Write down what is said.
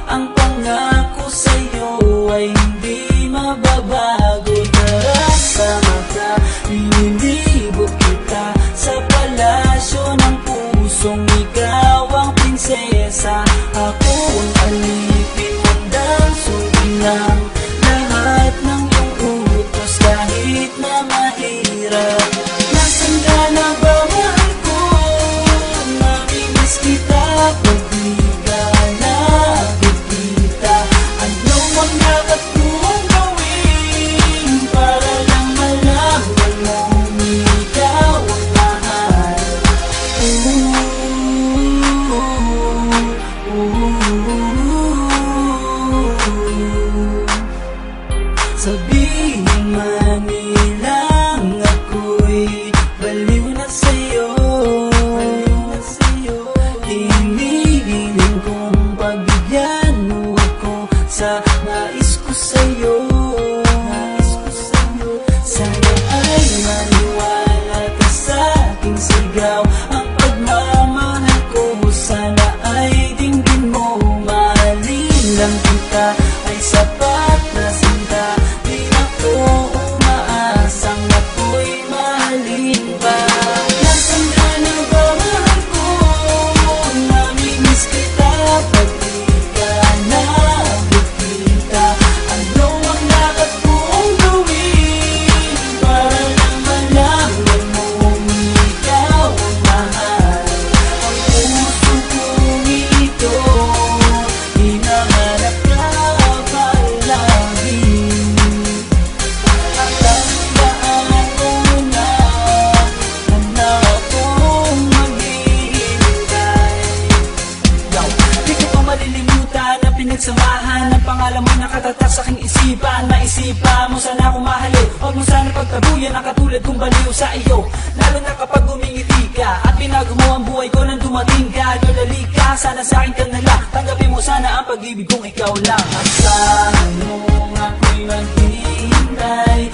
ang pangako sa'yo ay hindi mababago. Tara, sama ka, inilibot kita sa palasyo ng pusong ikaw ang prinsesa. Ako ang alipin, handang sundin lang lahat ng iyong utos kahit na mahirap. Nasaan ka na ba, mahal ko? Namimiss kita pag di ka nakikita. Ano ang dapat kong gawin para lang malaman mong ikaw ang mahal? Sabihin man nilang ako'y baliw na sa'yo, hinihiling kong pagbigyan mo ako sa nais ko sa'yo. Sana ay maniwala ka sa aking sigaw, ang pagmamahal ko sana ay dinggin mo. Mahalin lang kita ay sapat na sinta, di na ko umaasang ako'y mahalin pa. Nasaan ka na ba, mahal ko? Namimiss kita pag di ka nakikita. Ano ang dapat kong gawin para lang malaman mong ikaw ang mahal? Ang puso kong ito, hinahanap ka palagi. At tandaan mo na, handa akong maghihintay. Di ko pa malilimutan ang pinagsamahan ng pangalan mo nakatatak sa aking isipan. Maisipan mo sana akong mahalin, huwag mo sana pagtabuyan ang katulad kong baliw sa iyo. Lalo na kapag umingiti ka at binago mo ang buhay ko nang dumating ka. Dulali ka, sana sa akin ka na lang, tanggapin mo sana ang pag-ibig kong ikaw lang. Asahan mo ako'y maghihintay